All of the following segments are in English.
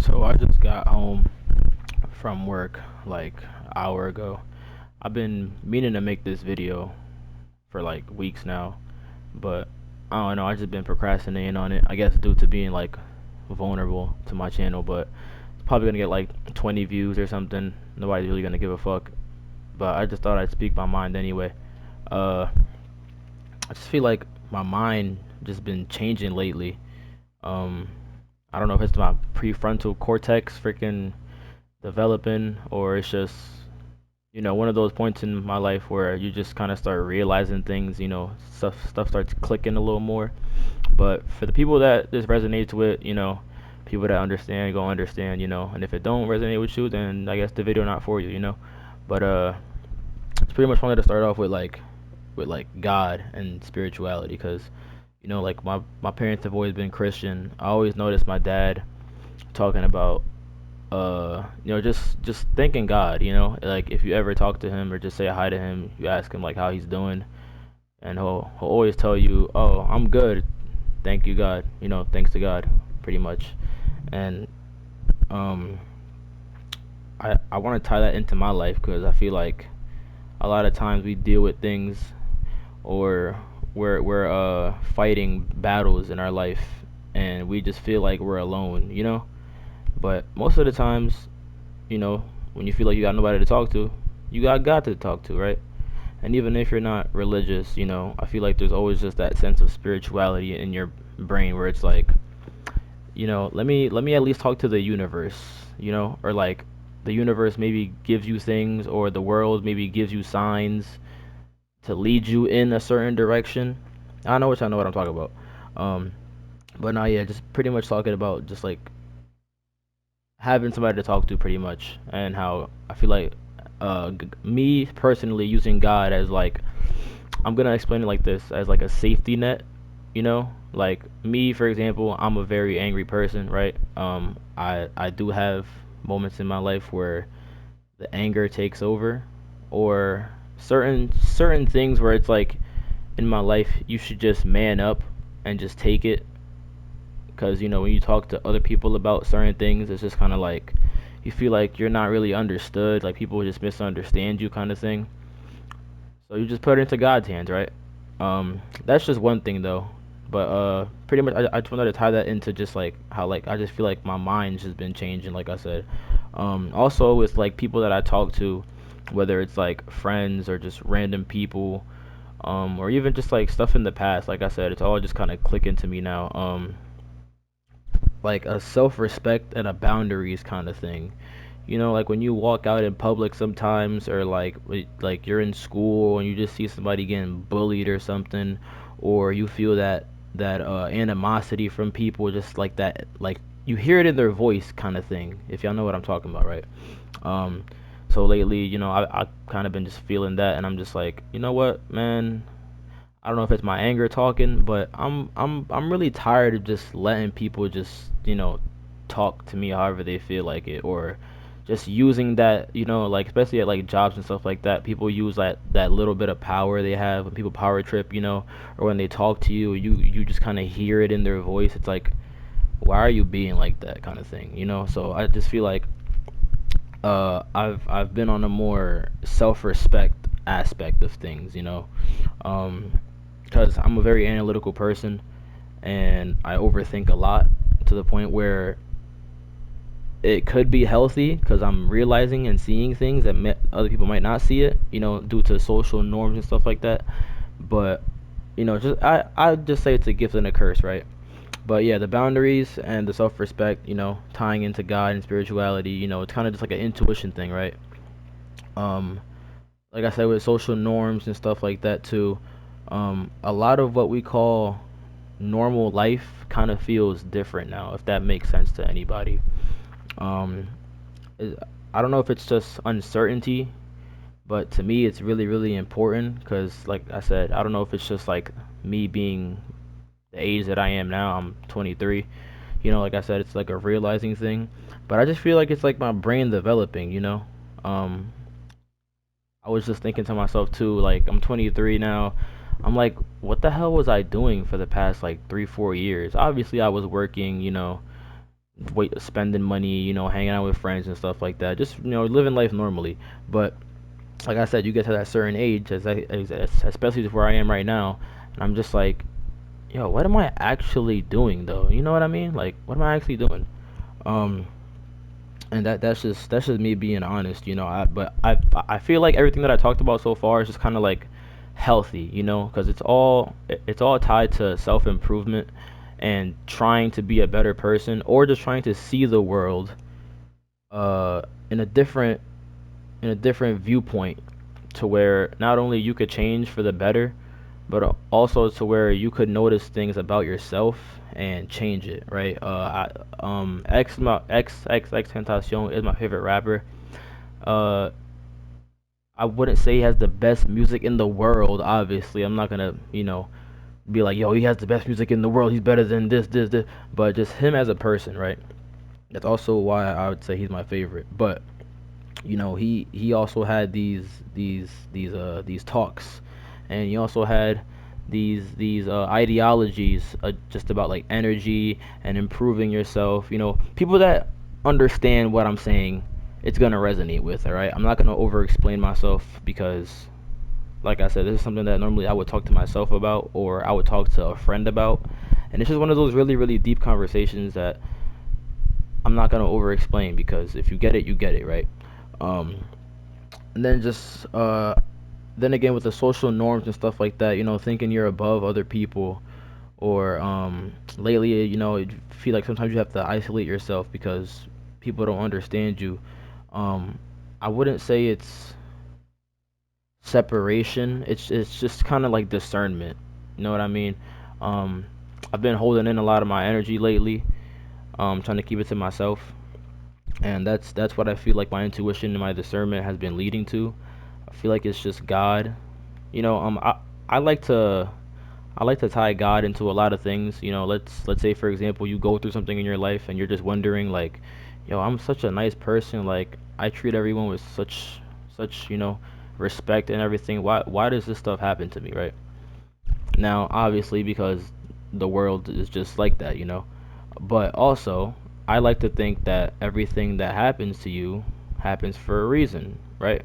So I just got home from work like an hour ago. I've been meaning to make this video for like weeks now, but I don't know, I just been procrastinating on it. I guess due to being like vulnerable to my channel, but it's probably gonna get like 20 views or something. Nobody's really gonna give a fuck. But I just thought I'd speak my mind anyway. Uh I just feel like my mind just been changing lately. Um I don't know if it's my prefrontal cortex freaking developing, or it's just one of those points in my life where you just kind of start realizing things. Stuff starts clicking a little more. But for the people that this resonates with, people that understand gonna understand. And if it don't resonate with you, then I guess the video not for you. But it's pretty much wanted to start off with like God and spirituality, because like my parents have always been Christian. I always noticed my dad talking about just thanking God. Like if you ever talk to him or just say hi to him, you ask him like how he's doing, and he'll always tell you, "Oh, I'm good, thank you God." Thanks to God, pretty much. And um, I want to tie that into my life, because I feel like a lot of times we deal with things, or we're fighting battles in our life, and we just feel like we're alone. But most of the times, when you feel like you got nobody to talk to, you got God to talk to, right? And even if you're not religious, I feel like there's always just that sense of spirituality in your brain where it's like, let me at least talk to the universe, or like the universe maybe gives you things, or the world maybe gives you signs to lead you in a certain direction. I know what I'm talking about. Um, but now, yeah, just pretty much talking about just like having somebody to talk to, pretty much, and how I feel like me personally using God as like, I'm gonna explain it like this, as like a safety net. Like me, for example, I'm a very angry person, right? I do have moments in my life where the anger takes over, or certain things where it's like, in my life you should just man up and just take it, because when you talk to other people about certain things, it's just kind of like you feel like you're not really understood, like people just misunderstand you, kind of thing. So you just put it into God's hands, right? That's just one thing though. But pretty much I just wanted to tie that into just like how, like, I just feel like my mind's just been changing, like I said. Also with like people that I talk to, whether it's like friends or just random people, or even just like stuff in the past, like I said, it's all just kind of clicking to me now. Like a self-respect and a boundaries kind of thing. Like when you walk out in public sometimes, or like like you're in school and you just see somebody getting bullied or something, or you feel that animosity from people, just like that, like you hear it in their voice, kind of thing. If y'all know what I'm talking about, right? Um, so lately, I kind of been just feeling that, and I'm just like, you know what, man, I don't know if it's my anger talking, but I'm really tired of just letting people just, talk to me however they feel like it, or just using that, like especially at like jobs and stuff like that. People use that little bit of power they have when people power trip, or when they talk to you, you just kind of hear it in their voice. It's like, why are you being like that, kind of thing. So I just feel like I've been on a more self-respect aspect of things, um because I'm a very analytical person, and I overthink a lot, to the point where it could be healthy, because I'm realizing and seeing things that other people might not see it, due to social norms and stuff like that. But just I just say it's a gift and a curse, right? But yeah, the boundaries and the self-respect, tying into God and spirituality, it's kind of just like an intuition thing, right? Um, like I said, with social norms and stuff like that too, a lot of what we call normal life kind of feels different now, if that makes sense to anybody. Um, is- I don't know if it's just uncertainty, but to me, it's really, really important, because, like I said, I don't know if it's just like me being the age that I am now. I'm 23. Like I said, it's like a realizing thing, but I just feel like it's like my brain developing. Um, I was just thinking to myself too, like I'm 23 now. I'm like, what the hell was I doing for the past like 3, 4 years? Obviously, I was working, spending money, hanging out with friends and stuff like that, just living life normally. But like I said, you get to that certain age, especially where I am right now, and I'm just like, yo, what am I actually doing though? You know what I mean? Like, what am I actually doing? Um, and that's just me being honest, but I feel like everything that I talked about so far is just kind of like healthy, because it's all tied to self improvement and trying to be a better person, or just trying to see the world uh in a different viewpoint, to where not only you could change for the better, but also to where you could notice things about yourself and change it, right? X Tentacion is my favorite rapper. Uh, I wouldn't say he has the best music in the world. Obviously, I'm not gonna, be like, yo, he has the best music in the world. He's better than this. But just him as a person, right? That's also why I would say he's my favorite. But he also had these talks, and he also had these ideologies, just about like energy and improving yourself. People that understand what I'm saying, it's gonna resonate with. All right, I'm not gonna over explain myself, because like I said, this is something that normally I would talk to myself about, or I would talk to a friend about, and it's just one of those really really deep conversations that I'm not gonna over explain, because if you get it, you get it, right? um and then just then again, with the social norms and stuff like that, thinking you're above other people, or lately, you feel like sometimes you have to isolate yourself because people don't understand you. um I wouldn't say it's separation. It's just kind of like discernment. You know what I mean? um I've been holding in a lot of my energy lately, trying to keep it to myself, and that's what I feel like my intuition and my discernment has been leading to. I feel like it's just God. You know, I like to I like to tie God into a lot of things. Let's say, for example, you go through something in your life and you're just wondering like, yo, I'm such a nice person. Like, I treat everyone with such respect and everything. Why does this stuff happen to me, right? Now, obviously, because the world is just like that. But also, I like to think that everything that happens to you happens for a reason, right?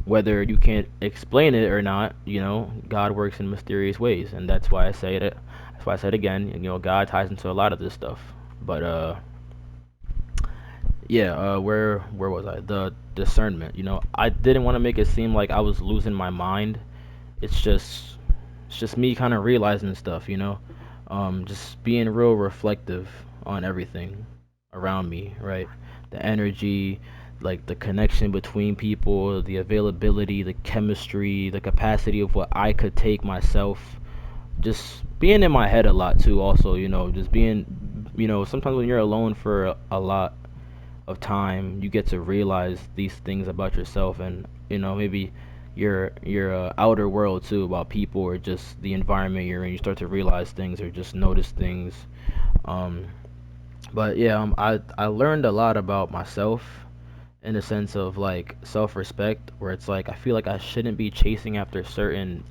Whether you can't explain it or not, God works in mysterious ways, and that's why I say it. That's why I said again, God ties into a lot of this stuff. But yeah, where was I? The discernment. I didn't want to make it seem like I was losing my mind. It's just it's just me kind of realizing stuff. Just being real reflective on everything around me, right? The energy, like the connection between people, the availability, the chemistry, the capacity of what I could take myself. Just being in my head a lot too, also, just being, sometimes when you're alone for a lot of time, you get to realize these things about yourself, and maybe your outer world too, about people, or just the environment you're in. You start to realize things, or just notice things. um but yeah, I learned a lot about myself, in a sense of like self-respect, where it's like I feel like I shouldn't be chasing after certain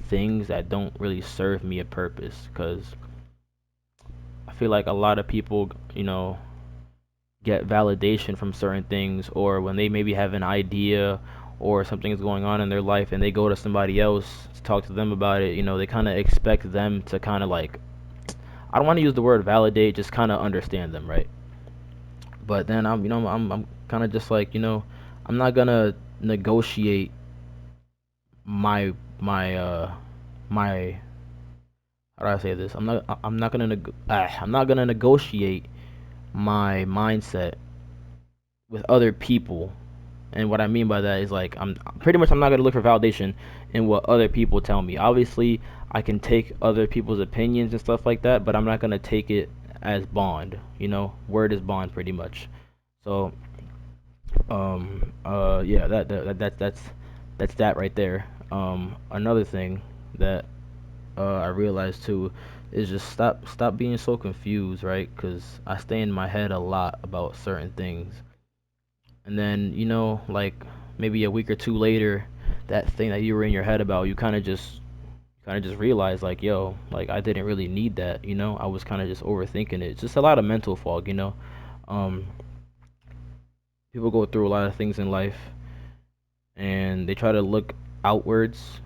things that don't really serve me a purpose, because I feel like a lot of people, get validation from certain things, or when they maybe have an idea or something is going on in their life and they go to somebody else to talk to them about it. They kind of expect them to kind of like, I don't want to use the word validate, just kind of understand them, right? But then I'm kind of just like, I'm not gonna negotiate my my how do I say this? I'm not gonna negotiate my mindset with other people. And what I mean by that is like, I'm not gonna look for validation in what other people tell me. Obviously, I can take other people's opinions and stuff like that, but I'm not gonna take it as bond. Word is bond, pretty much. So yeah, that's that right there. Another thing that I realized too is just stop being so confused, right? Because I stay in my head a lot about certain things, and then like maybe a week or two later, that thing that you were in your head about, you kind of just realize like, yo, like I didn't really need that. I was kind of just overthinking it. It's just a lot of mental fog. Um, People go through a lot of things in life, and they try to look outwards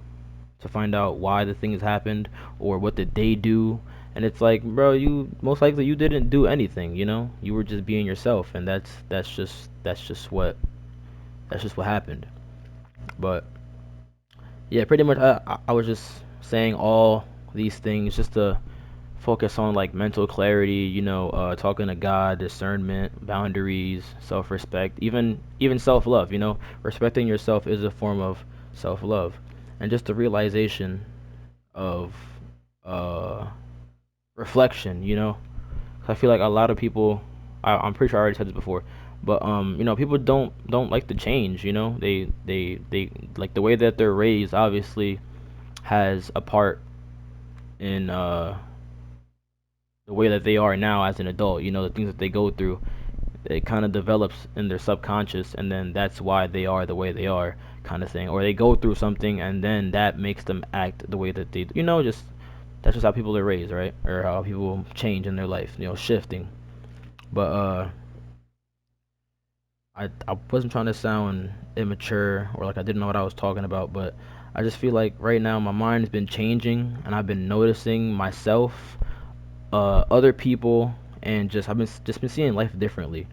to find out why the things happened or what did they do. And it's like, bro, you most likely you didn't do anything, you know? You were just being yourself, and that's just what happened. But yeah, pretty much I was just saying all these things just to focus on like mental clarity, talking to God, discernment, boundaries, self-respect, even self-love, respecting yourself is a form of self-love, and just the realization of uh reflection, 'Cause I feel like a lot of people, I'm pretty sure I already said this before, but people don't like to change, they like the way that they're raised obviously has a part in the way that they are now as an adult, the things that they go through, it kind of develops in their subconscious, and then that's why they are the way they are, kind of thing. Or they go through something, and then that makes them act the way that they, just that's just how people are raised, right? Or how people change in their life, shifting. But I wasn't trying to sound immature or like I didn't know what I was talking about, but I just feel like right now my mind has been changing, and I've been noticing myself, other people, and just been seeing life differently.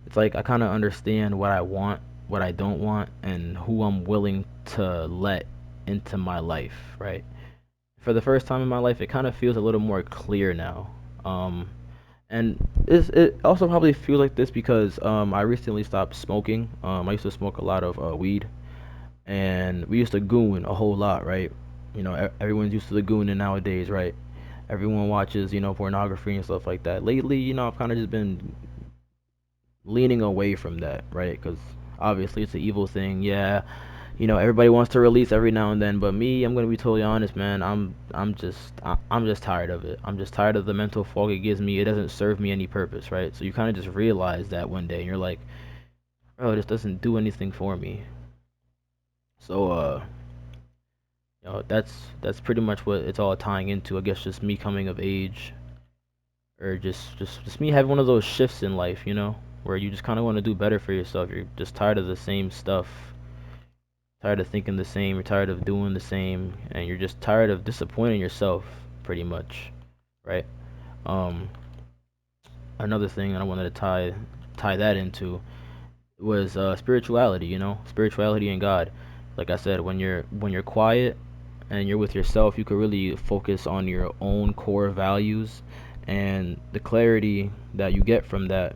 It's like I kind of understand what I want, what I don't want, and who I'm willing to let into my life, right? For the first time in my life, it kind of feels a little more clear now. Um, and it also probably feels like this because I recently stopped smoking. I used to smoke a lot of weed, and we used to goon a whole lot, right? Everyone's used to the gooning nowadays, right? Everyone watches, pornography and stuff like that. Lately, I've kind of just been leaning away from that, right? Because obviously it's an evil thing. Yeah, everybody wants to release every now and then, but me, I'm gonna be totally honest, man. I'm just tired of it. I'm just tired of the mental fog it gives me. It doesn't serve me any purpose, right? So you kind of just realize that one day, and you're like, bro, this doesn't do anything for me. So that's pretty much what it's all tying into. I guess just me coming of age, or just me having one of those shifts in life, where you just kind of want to do better for yourself. You're just tired of the same stuff, tired of thinking the same, you're tired of doing the same, and you're just tired of disappointing yourself, pretty much, right? Um, Another thing that I wanted to tie that into was spirituality. Spirituality and God. Like I said, when you're quiet and you're with yourself, you can really focus on your own core values, and the clarity that you get from that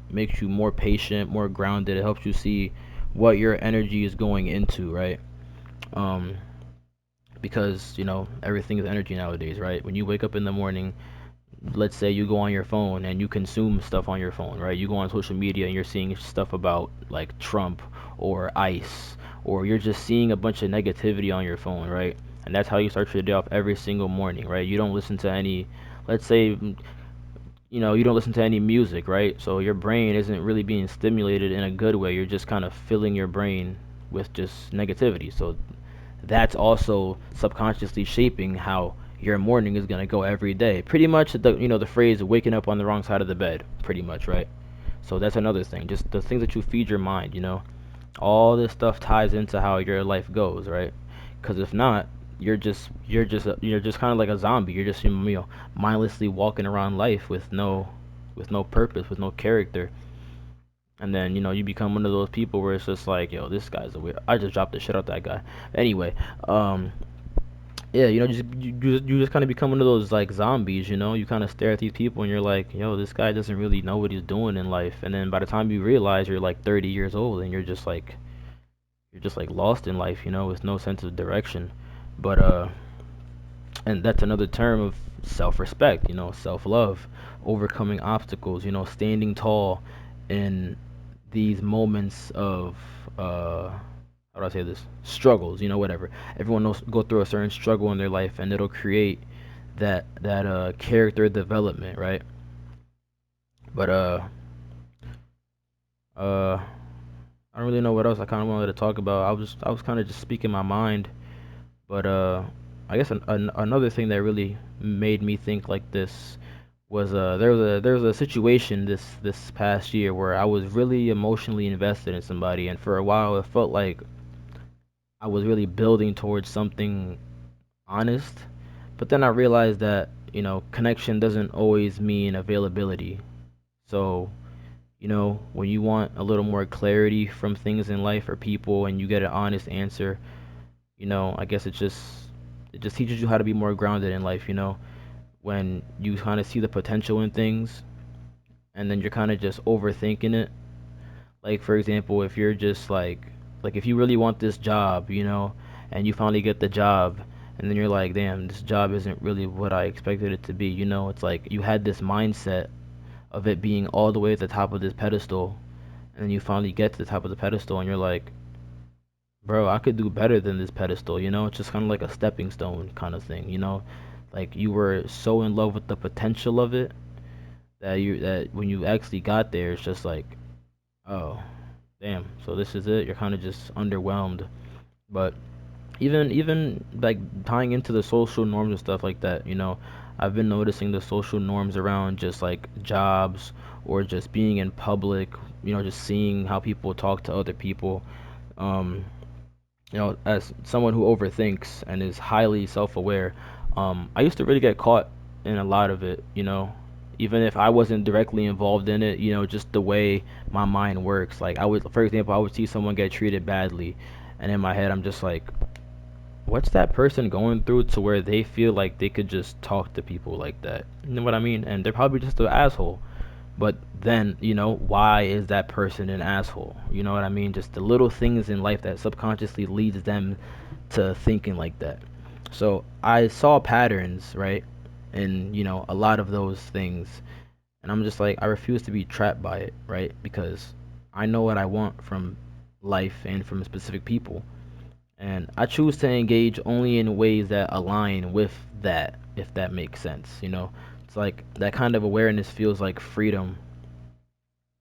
makes you more patient, more grounded. It helps you see what your energy is going into, right? Um, because everything is energy nowadays, right? When you wake up in the morning, let's say you go on your phone and you consume stuff on your phone, right? You go on social media and you're seeing stuff about like Trump or ICE, or you're just seeing a bunch of negativity on your phone, right? And that's how you start your day off every single morning, right? You don't listen to any, let's say, you don't listen to any music, right? So your brain isn't really being stimulated in a good way. You're just kind of filling your brain with just negativity. So that's also subconsciously shaping how your morning is gonna go every day. Pretty much the phrase waking up on the wrong side of the bed, pretty much, right? So that's another thing. Just the things that you feed your mind. All this stuff ties into how your life goes, right? Because if not, you're just kind of like a zombie. You're just mindlessly walking around life with no purpose, with no character. And then you become one of those people where it's just like, yo, this guy's a weird. I just dropped the shit out that guy. Anyway, yeah, you just kind of become one of those like zombies. You kind of stare at these people and you're like, yo, this guy doesn't really know what he's doing in life. And then by the time you realize you're like 30 years old and you're just like lost in life, with no sense of direction. But and that's another term of self-respect, self-love, overcoming obstacles, standing tall in these moments of how do I say this, struggles, whatever. Everyone knows go through a certain struggle in their life, and it'll create that character development, right? But uh I don't really know what else I kind of wanted to talk about. I was kind of just speaking my mind. But I guess another thing that really made me think like this was there was a situation this past year where I was really emotionally invested in somebody, and for a while it felt like I was really building towards something honest. But then I realized that, connection doesn't always mean availability. So, when you want a little more clarity from things in life or people and you get an honest answer, I guess it just teaches you how to be more grounded in life, when you kind of see the potential in things and then you're kind of just overthinking it. Like for example, if you're just like if you really want this job, and you finally get the job, and then you're like, damn, this job isn't really what I expected it to be. It's like you had this mindset of it being all the way at the top of this pedestal, and then you finally get to the top of the pedestal, and you're like, bro, I could do better than this pedestal. It's just kind of like a stepping stone kind of thing. Like you were so in love with the potential of it that when you actually got there, it's just like, oh, damn, so this is it. You're kind of just underwhelmed. But even like tying into the social norms and stuff like that, I've been noticing the social norms around just like jobs or just being in public, just seeing how people talk to other people. Um, as someone who overthinks and is highly self-aware, I used to really get caught in a lot of it, even if I wasn't directly involved in it, just the way my mind works. Like for example, I would see someone get treated badly, and in my head, I'm just like, what's that person going through to where they feel like they could just talk to people like that? You know what I mean? And they're probably just an asshole. But then, why is that person an asshole? You know what I mean? Just the little things in life that subconsciously leads them to thinking like that. So I saw patterns, right? And, a lot of those things. And I'm just like, I refuse to be trapped by it, right? Because I know what I want from life and from specific people. And I choose to engage only in ways that align with that, if that makes sense, It's like that kind of awareness feels like freedom.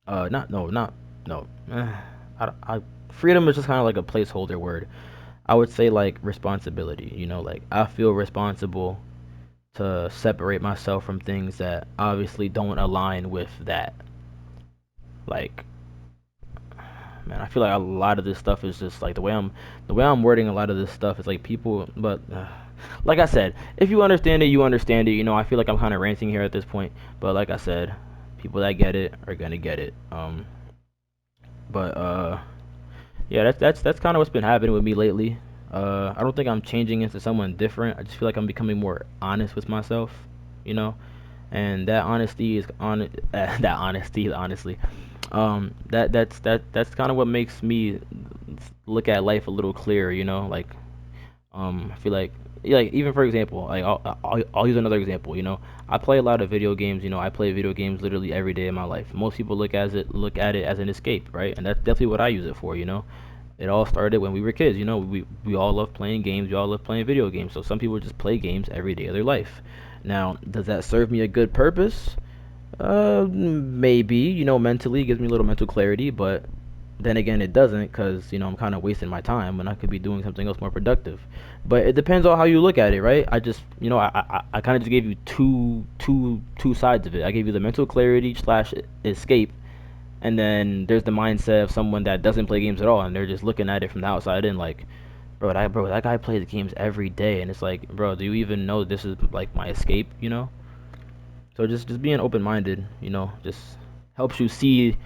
Not no, not no. Freedom is just kind of like a placeholder word. I would say like responsibility. Like I feel responsible to separate myself from things that obviously don't align with that. Like, man, I feel like a lot of this stuff is just like the way I'm wording a lot of this stuff is like people, but like I said, if you understand it, you understand it. I feel like I'm kind of ranting here at this point, but like I said, people that get it are gonna get it. But yeah, that's kind of what's been happening with me lately. I don't think I'm changing into someone different. I just feel like I'm becoming more honest with myself, you know. And that honesty is on that honesty, honestly. That's kind of what makes me look at life a little clearer, Like I feel like, yeah, like even for example, like I'll use another example. I play a lot of video games. I play video games literally every day of my life. Most people look at it as an escape, right? And that's definitely what I use it for. It all started when we were kids. We all love playing games. We all love playing video games. So some people just play games every day of their life. Now, does that serve me a good purpose? Maybe, mentally, it gives me a little mental clarity, but then again, it doesn't because, I'm kind of wasting my time when I could be doing something else more productive. But it depends on how you look at it, right? I just, I kind of just gave you two sides of it. I gave you the mental clarity slash escape, and then there's the mindset of someone that doesn't play games at all, and they're just looking at it from the outside in, like, bro, that guy plays games every day, and it's like, bro, do you even know this is like my escape, So just being open minded, just helps you see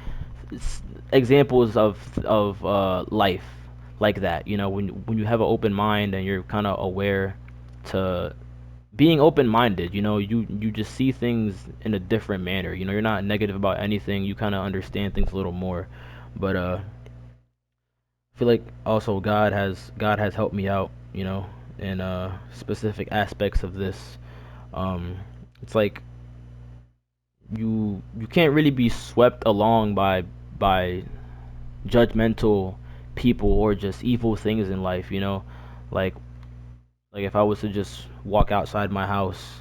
examples of life like that. When you have an open mind and you're kind of aware to being open minded, you just see things in a different manner. You're not negative about anything. You kind of understand things a little more. But I feel like also God has helped me out, in specific aspects of this. Um, it's like you can't really be swept along by judgmental people or just evil things in life, like like if I was to just walk outside my house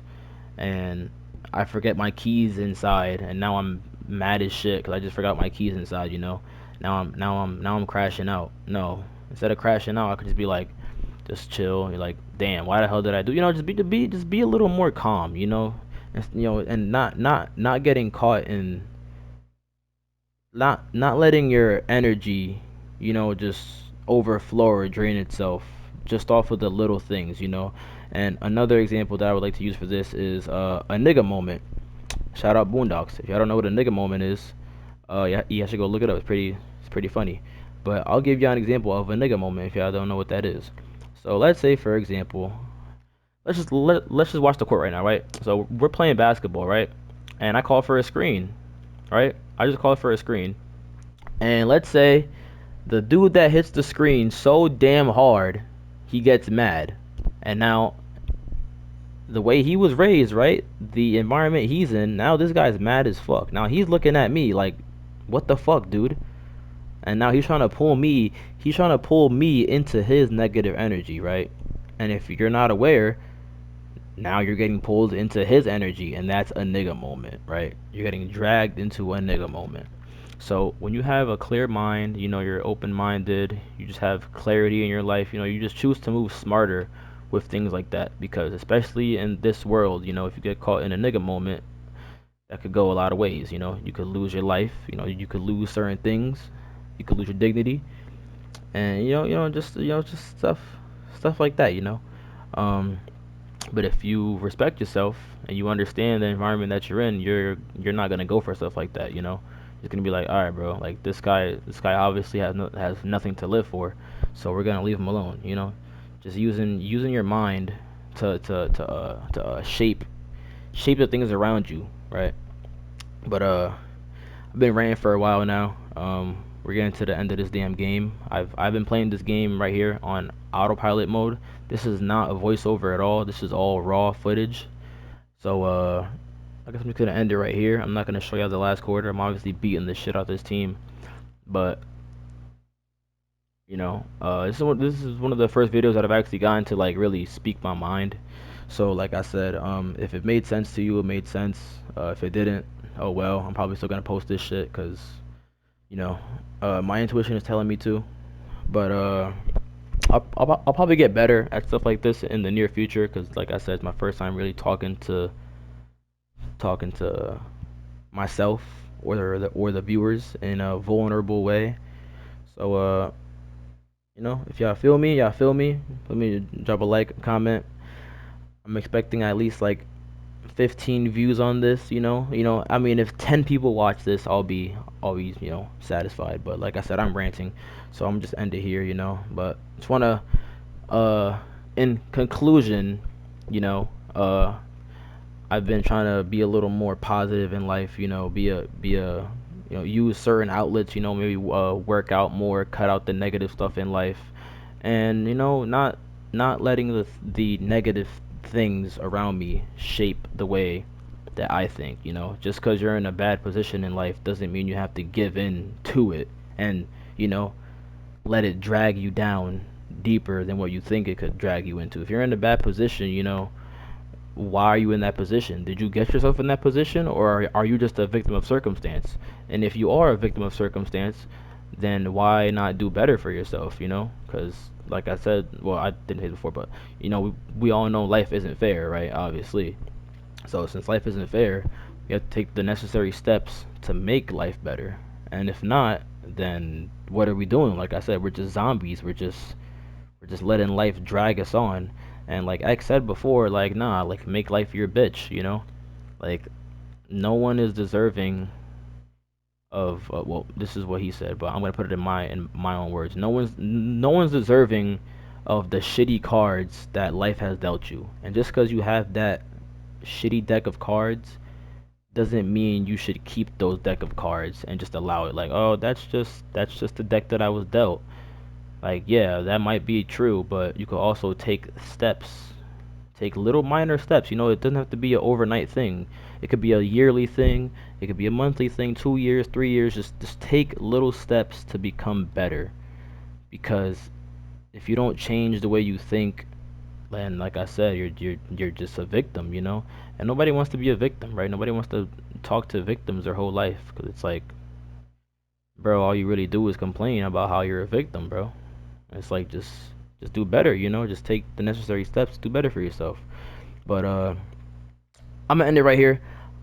and I forget my keys inside and now I'm mad as shit because I just forgot my keys inside, now I'm crashing out. No, instead of crashing out, I could just be like, just chill. You're like, damn, why the hell did I do? Just be a little more calm. and and not getting caught in not letting your energy, just overflow or drain itself just off of the little things. And another example that I would like to use for this is a nigga moment. Shout out Boondocks. If y'all don't know what a nigga moment is, yeah, you should go look it up. It's pretty funny. But I'll give y'all an example of a nigga moment if y'all don't know what that is. So let's say, for example, let's just watch the court right now, right? So we're playing basketball, right? And I call for a screen, right? I just call for a screen. And let's say the dude that hits the screen so damn hard, he gets mad. And now the way he was raised, right? The environment he's in, now this guy's mad as fuck. Now he's looking at me like, what the fuck, dude? And now he's trying to pull me into his negative energy, right? And if you're not aware, now you're getting pulled into his energy, and that's a nigga moment, right? You're getting dragged into a nigga moment. So when you have a clear mind, you're open-minded, you just have clarity in your life, you just choose to move smarter with things like that, because especially in this world, if you get caught in a nigga moment, that could go a lot of ways. You could lose your life, you could lose certain things, you could lose your dignity, and just stuff like that. Um, but if you respect yourself and you understand the environment that you're in, you're not gonna go for stuff like that. You're gonna be like, all right, bro, like this guy obviously has nothing to live for, so we're gonna leave him alone. Just using your mind to shape the things around you, right? But I've been ranting for a while now. We're getting to the end of this damn game. I've been playing this game right here on autopilot mode. This is not a voiceover at all. This is all raw footage. So I guess I'm just gonna end it right here. I'm not gonna show y'all the last quarter. I'm obviously beating the shit out this team, but this is one of the first videos that I've actually gotten to like really speak my mind. So like I said, if it made sense to you, it made sense. If it didn't, oh well. I'm probably still gonna post this shit because you know, my intuition is telling me to. But I'll probably get better at stuff like this in the near future because, like I said, it's my first time really talking to myself or the viewers in a vulnerable way. So if y'all feel me, y'all feel me. Let me drop a like, comment. I'm expecting at least like 15 views on this. I mean, if 10 people watch this, I'll be satisfied. But like I said, I'm ranting, so I'm just end it here. But just wanna in conclusion, you know, I've been trying to be a little more positive in life. Be a use certain outlets. Maybe work out more, cut out the negative stuff in life, and not letting the negative things around me shape the way that I think. Just because you're in a bad position in life doesn't mean you have to give in to it and you know let it drag you down deeper than what you think it could drag you into. If you're in a bad position, why are you in that position? Did you get yourself in that position, or are you just a victim of circumstance? And if you are a victim of circumstance, then why not do better for yourself? Because like I said, well, I didn't say it before, but we all know life isn't fair, right? Obviously. So since life isn't fair, we have to take the necessary steps to make life better. And if not, then what are we doing? Like I said, we're just zombies. We're just letting life drag us on. And like X said before, like nah, like make life your bitch. Like no one is deserving of well, this is what he said, but I'm gonna put it in my own words. No one's deserving of the shitty cards that life has dealt you. And just because you have that shitty deck of cards doesn't mean you should keep those deck of cards and just allow it. Like, oh, that's just the deck that I was dealt. Like, yeah, that might be true, but you could also take little minor steps. It doesn't have to be an overnight thing. It could be a yearly thing. It could be a monthly thing, 2 years, 3 years. Just take little steps to become better. Because if you don't change the way you think, then like I said, you're just a victim. And nobody wants to be a victim, right? Nobody wants to talk to victims their whole life, because it's like, bro, all you really do is complain about how you're a victim, bro. It's like just do better. Just take the necessary steps to do better for yourself. But I'm gonna end it right here.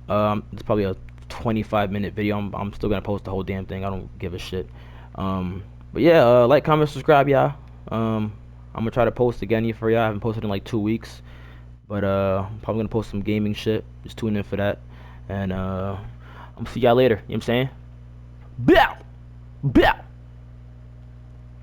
It's probably a 25-minute video. I'm still gonna post the whole damn thing. I don't give a shit. But yeah, like, comment, subscribe, y'all. I'm gonna try to post again for y'all. I haven't posted in like 2 weeks, but I'm probably gonna post some gaming shit. Just tune in for that, and I'm gonna see y'all later. You know what I'm saying? Bow, bow.